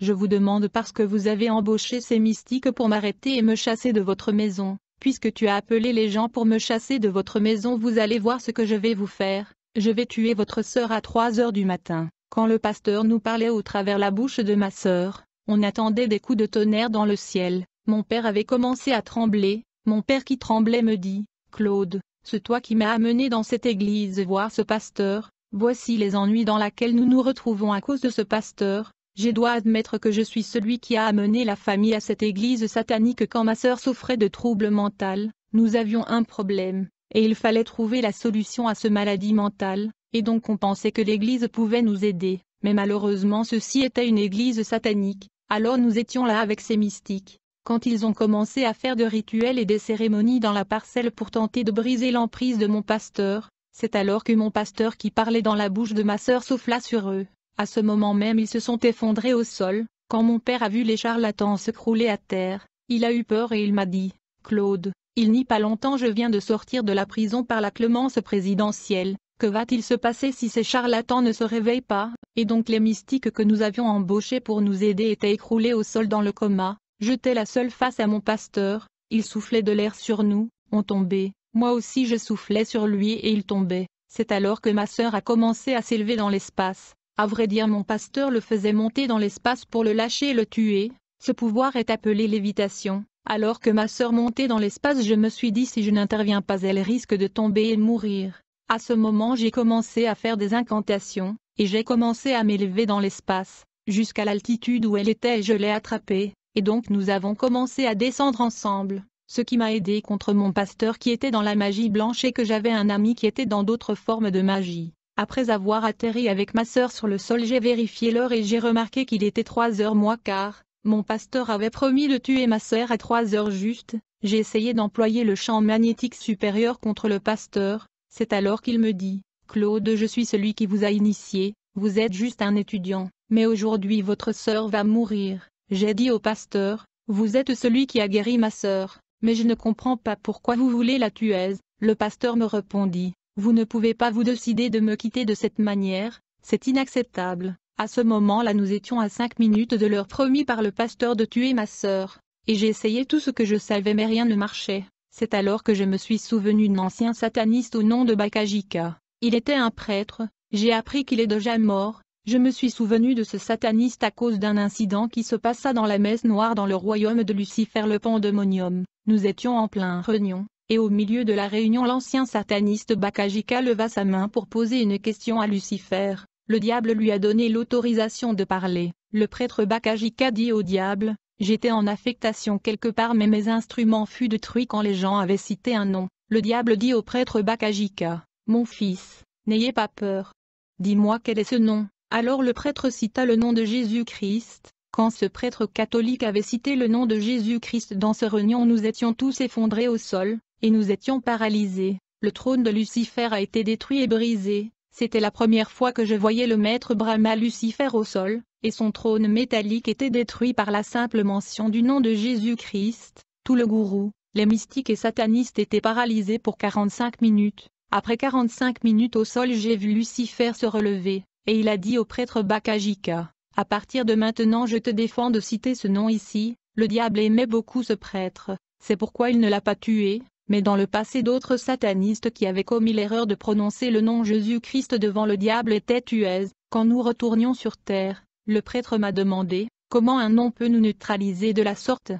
Je vous demande parce que vous avez embauché ces mystiques pour m'arrêter et me chasser de votre maison. Puisque tu as appelé les gens pour me chasser de votre maison, vous allez voir ce que je vais vous faire. Je vais tuer votre sœur à 3 heures du matin. Quand le pasteur nous parlait au travers la bouche de ma sœur, on attendait des coups de tonnerre dans le ciel. Mon père avait commencé à trembler. Mon père qui tremblait me dit: Claude, c'est toi qui m'as amené dans cette église voir ce pasteur. Voici les ennuis dans lesquels nous nous retrouvons à cause de ce pasteur. Je dois admettre que je suis celui qui a amené la famille à cette église satanique. Quand ma sœur souffrait de troubles mentaux, nous avions un problème, et il fallait trouver la solution à ce maladie mentale, et donc on pensait que l'église pouvait nous aider, mais malheureusement ceci était une église satanique. Alors nous étions là avec ces mystiques. Quand ils ont commencé à faire de rituels et des cérémonies dans la parcelle pour tenter de briser l'emprise de mon pasteur, c'est alors que mon pasteur qui parlait dans la bouche de ma sœur souffla sur eux. À ce moment même ils se sont effondrés au sol. Quand mon père a vu les charlatans s'écrouler à terre, il a eu peur et il m'a dit: Claude, il n'y a pas longtemps je viens de sortir de la prison par la clémence présidentielle. Que va-t-il se passer si ces charlatans ne se réveillent pas? Et donc les mystiques que nous avions embauchés pour nous aider étaient écroulés au sol dans le coma. J'étais la seule face à mon pasteur. Il soufflait de l'air sur nous, on tombait. Moi aussi je soufflais sur lui et il tombait. C'est alors que ma sœur a commencé à s'élever dans l'espace. À vrai dire, mon pasteur le faisait monter dans l'espace pour le lâcher et le tuer. Ce pouvoir est appelé lévitation. Alors que ma sœur montait dans l'espace, je me suis dit: si je n'interviens pas, elle risque de tomber et de mourir. À ce moment j'ai commencé à faire des incantations, et j'ai commencé à m'élever dans l'espace. jusqu'à l'altitude où elle était et je l'ai attrapée, et donc nous avons commencé à descendre ensemble, ce qui m'a aidé contre mon pasteur qui était dans la magie blanche et que j'avais un ami qui était dans d'autres formes de magie. Après avoir atterri avec ma sœur sur le sol, j'ai vérifié l'heure et j'ai remarqué qu'il était 3h moins quart. Mon pasteur avait promis de tuer ma sœur à 3h juste. J'ai essayé d'employer le champ magnétique supérieur contre le pasteur. C'est alors qu'il me dit: Claude, je suis celui qui vous a initié, vous êtes juste un étudiant, mais aujourd'hui votre sœur va mourir. J'ai dit au pasteur: vous êtes celui qui a guéri ma sœur, mais je ne comprends pas pourquoi vous voulez la tuer. Le pasteur me répondit: vous ne pouvez pas vous décider de me quitter de cette manière, c'est inacceptable. À ce moment-là nous étions à 5 minutes de l'heure promis par le pasteur de tuer ma sœur, et j'ai essayé tout ce que je savais mais rien ne marchait. C'est alors que je me suis souvenu d'un ancien sataniste au nom de Bakajika. Il était un prêtre, j'ai appris qu'il est déjà mort. Je me suis souvenu de ce sataniste à cause d'un incident qui se passa dans la messe noire dans le royaume de Lucifer, le pandémonium. Nous étions en plein réunion, et au milieu de la réunion l'ancien sataniste Bakajika leva sa main pour poser une question à Lucifer. Le diable lui a donné l'autorisation de parler. Le prêtre Bakajika dit au diable: j'étais en affectation quelque part mais mes instruments furent détruits quand les gens avaient cité un nom. Le diable dit au prêtre Bakajika: mon fils, n'ayez pas peur. Dis-moi quel est ce nom. Alors le prêtre cita le nom de Jésus-Christ. Quand ce prêtre catholique avait cité le nom de Jésus-Christ dans ce réunion, nous étions tous effondrés au sol, et nous étions paralysés. Le trône de Lucifer a été détruit et brisé. C'était la première fois que je voyais le maître Brahma Lucifer au sol, et son trône métallique était détruit par la simple mention du nom de Jésus-Christ. Tout le gourou, les mystiques et satanistes étaient paralysés pour 45 minutes. Après 45 minutes au sol, j'ai vu Lucifer se relever, et il a dit au prêtre Bakajika: à partir de maintenant je te défends de citer ce nom ici. Le diable aimait beaucoup ce prêtre, c'est pourquoi il ne l'a pas tué. Mais dans le passé d'autres satanistes qui avaient commis l'erreur de prononcer le nom Jésus-Christ devant le diable étaient tués. Quand nous retournions sur terre, le prêtre m'a demandé: comment un nom peut nous neutraliser de la sorte?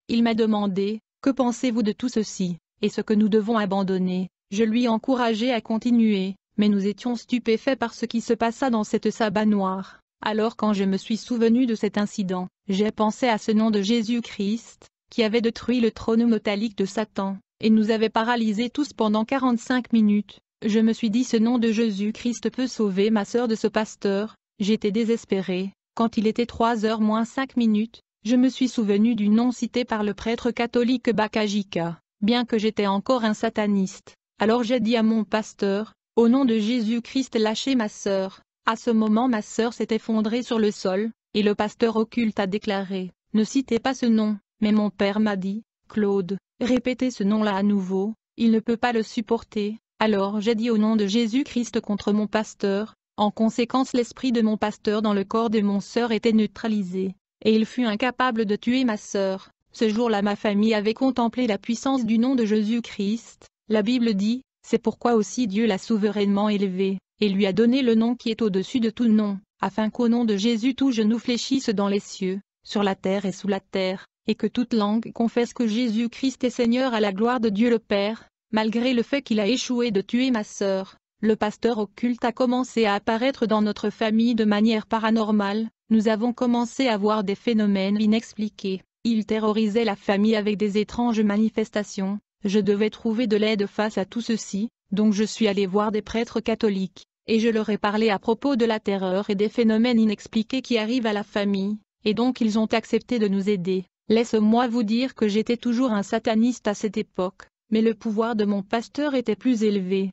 Il m'a demandé: que pensez-vous de tout ceci, et ce que nous devons abandonner? Je lui ai encouragé à continuer, mais nous étions stupéfaits par ce qui se passa dans cette sabbat noire. Alors quand je me suis souvenu de cet incident, j'ai pensé à ce nom de Jésus-Christ, qui avait détruit le trône métallique de Satan, et nous avait paralysés tous pendant 45 minutes. Je me suis dit: ce nom de Jésus-Christ peut sauver ma sœur de ce pasteur. J'étais désespéré. Quand il était 3h moins 5 minutes, je me suis souvenu du nom cité par le prêtre catholique Bakajika, bien que j'étais encore un sataniste. Alors j'ai dit à mon pasteur: au nom de Jésus-Christ, lâchez ma sœur. À ce moment ma sœur s'est effondrée sur le sol, et le pasteur occulte a déclaré: ne citez pas ce nom. Mais mon père m'a dit: Claude, répétez ce nom-là à nouveau, il ne peut pas le supporter. Alors j'ai dit au nom de Jésus-Christ contre mon pasteur. En conséquence, l'esprit de mon pasteur dans le corps de mon sœur était neutralisé, et il fut incapable de tuer ma sœur. Ce jour-là ma famille avait contemplé la puissance du nom de Jésus-Christ. La Bible dit: c'est pourquoi aussi Dieu l'a souverainement élevé, et lui a donné le nom qui est au-dessus de tout nom, afin qu'au nom de Jésus tout genou fléchisse dans les cieux, sur la terre et sous la terre, et que toute langue confesse que Jésus-Christ est Seigneur à la gloire de Dieu le Père. Malgré le fait qu'il a échoué de tuer ma sœur, le pasteur occulte a commencé à apparaître dans notre famille de manière paranormale. Nous avons commencé à voir des phénomènes inexpliqués. Il terrorisait la famille avec des étranges manifestations. Je devais trouver de l'aide face à tout ceci, donc je suis allé voir des prêtres catholiques, et je leur ai parlé à propos de la terreur et des phénomènes inexpliqués qui arrivent à la famille, et donc ils ont accepté de nous aider. Laisse-moi vous dire que j'étais toujours un sataniste à cette époque, mais le pouvoir de mon pasteur était plus élevé.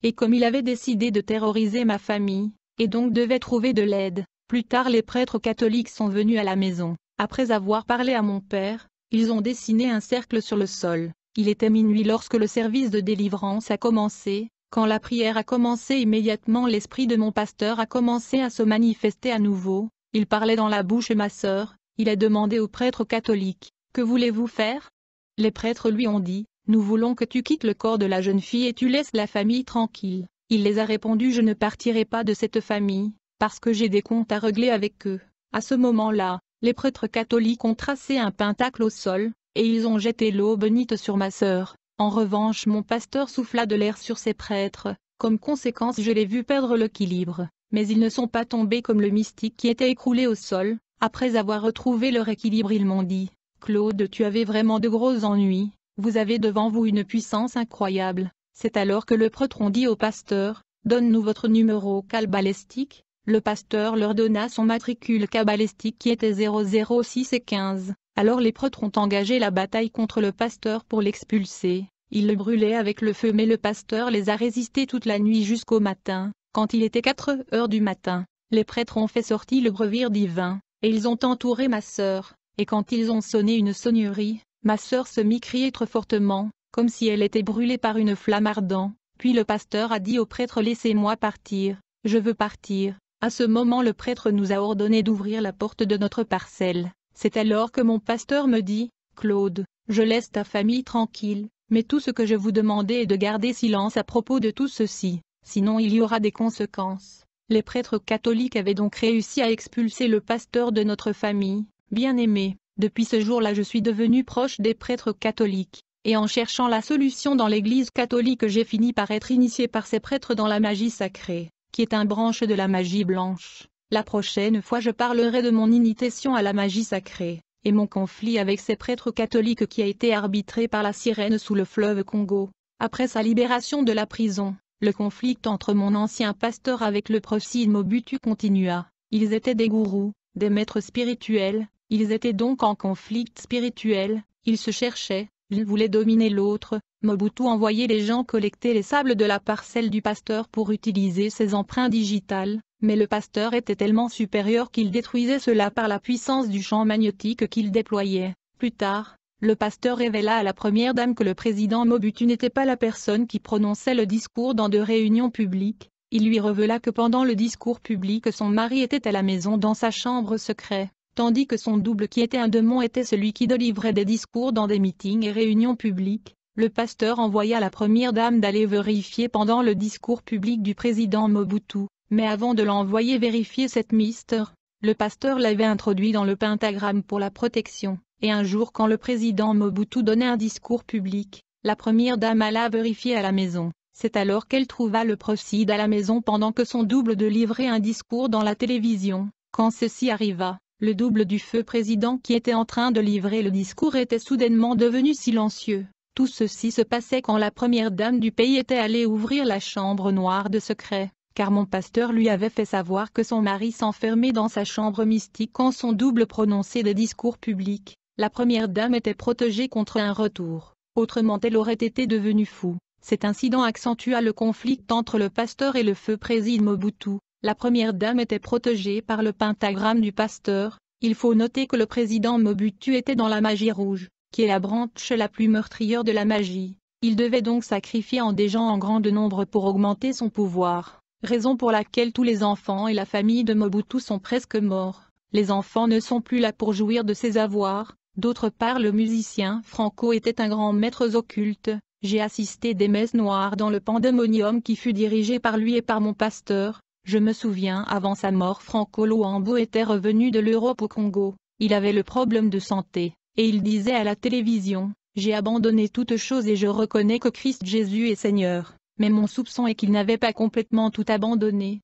Et comme il avait décidé de terroriser ma famille, et donc devait trouver de l'aide, plus tard les prêtres catholiques sont venus à la maison. Après avoir parlé à mon père, ils ont dessiné un cercle sur le sol. Il était minuit lorsque le service de délivrance a commencé. Quand la prière a commencé, immédiatement l'esprit de mon pasteur a commencé à se manifester à nouveau. Il parlait dans la bouche de ma sœur. Il a demandé aux prêtres catholiques: que voulez-vous faire? Les prêtres lui ont dit: nous voulons que tu quittes le corps de la jeune fille et tu laisses la famille tranquille. Il les a répondu: je ne partirai pas de cette famille, parce que j'ai des comptes à régler avec eux. À ce moment-là, les prêtres catholiques ont tracé un pentacle au sol, et ils ont jeté l'eau bénite sur ma sœur. En revanche, mon pasteur souffla de l'air sur ces prêtres. Comme conséquence, je l'ai vu perdre l'équilibre. mais ils ne sont pas tombés comme le mystique qui était écroulé au sol. Après avoir retrouvé leur équilibre, ils m'ont dit: Claude, tu avais vraiment de gros ennuis, vous avez devant vous une puissance incroyable. C'est alors que le prêtre dit au pasteur: Donne-nous votre numéro cabalistique. Le pasteur leur donna son matricule cabalistique qui était 006 et 15. Alors les prêtres ont engagé la bataille contre le pasteur pour l'expulser. Ils le brûlaient avec le feu, mais le pasteur les a résistés toute la nuit jusqu'au matin. Quand il était 4 heures du matin, les prêtres ont fait sortir le breuvire divin, et ils ont entouré ma sœur. Et quand ils ont sonné une sonnerie, ma sœur se mit crier très fortement, comme si elle était brûlée par une flamme ardente. Puis le pasteur a dit au prêtre: Laissez-moi partir, je veux partir. À ce moment le prêtre nous a ordonné d'ouvrir la porte de notre parcelle. C'est alors que mon pasteur me dit: Claude, je laisse ta famille tranquille, mais tout ce que je vous demandais est de garder silence à propos de tout ceci, sinon il y aura des conséquences. Les prêtres catholiques avaient donc réussi à expulser le pasteur de notre famille. Bien-aimé, depuis ce jour-là je suis devenu proche des prêtres catholiques, et en cherchant la solution dans l'Église catholique j'ai fini par être initié par ces prêtres dans la magie sacrée, qui est un branche de la magie blanche. La prochaine fois je parlerai de mon initiation à la magie sacrée, et mon conflit avec ces prêtres catholiques qui a été arbitré par la sirène sous le fleuve Congo. Après sa libération de la prison, le conflit entre mon ancien pasteur avec le prophète Mobutu continua. Ils étaient des gourous, des maîtres spirituels, ils étaient donc en conflit spirituel, ils se cherchaient, l'un voulait dominer l'autre. Mobutu envoyait les gens collecter les sables de la parcelle du pasteur pour utiliser ses empreintes digitales, mais le pasteur était tellement supérieur qu'il détruisait cela par la puissance du champ magnétique qu'il déployait. Plus tard, le pasteur révéla à la première dame que le président Mobutu n'était pas la personne qui prononçait le discours dans de réunions publiques. Il lui révéla que pendant le discours public son mari était à la maison dans sa chambre secrète, tandis que son double qui était un démon était celui qui délivrait des discours dans des meetings et réunions publiques. Le pasteur envoya la première dame d'aller vérifier pendant le discours public du président Mobutu, mais avant de l'envoyer vérifier cette mystère, le pasteur l'avait introduit dans le pentagramme pour la protection, et un jour quand le président Mobutu donnait un discours public, la première dame alla vérifier à la maison. C'est alors qu'elle trouva le prophète à la maison pendant que son double de livrait un discours dans la télévision. Quand ceci arriva, le double du feu président qui était en train de livrer le discours était soudainement devenu silencieux. Tout ceci se passait quand la première dame du pays était allée ouvrir la chambre noire de secret, car mon pasteur lui avait fait savoir que son mari s'enfermait dans sa chambre mystique quand son double prononçait des discours publics. La première dame était protégée contre un retour, autrement elle aurait été devenue fou. Cet incident accentua le conflit entre le pasteur et le feu président Mobutu. La première dame était protégée par le pentagramme du pasteur. Il faut noter que le président Mobutu était dans la magie rouge, qui est la branche la plus meurtrière de la magie. Il devait donc sacrifier des gens en grand nombre pour augmenter son pouvoir, raison pour laquelle tous les enfants et la famille de Mobutu sont presque morts. Les enfants ne sont plus là pour jouir de ses avoirs. D'autre part, le musicien Franco était un grand maître occulte. J'ai assisté des messes noires dans le pandémonium qui fut dirigé par lui et par mon pasteur. Je me souviens, avant sa mort, Franco Luambo était revenu de l'Europe au Congo. Il avait le problème de santé, et il disait à la télévision: J'ai abandonné toute chose et je reconnais que Christ Jésus est Seigneur. Mais mon soupçon est qu'il n'avait pas complètement tout abandonné.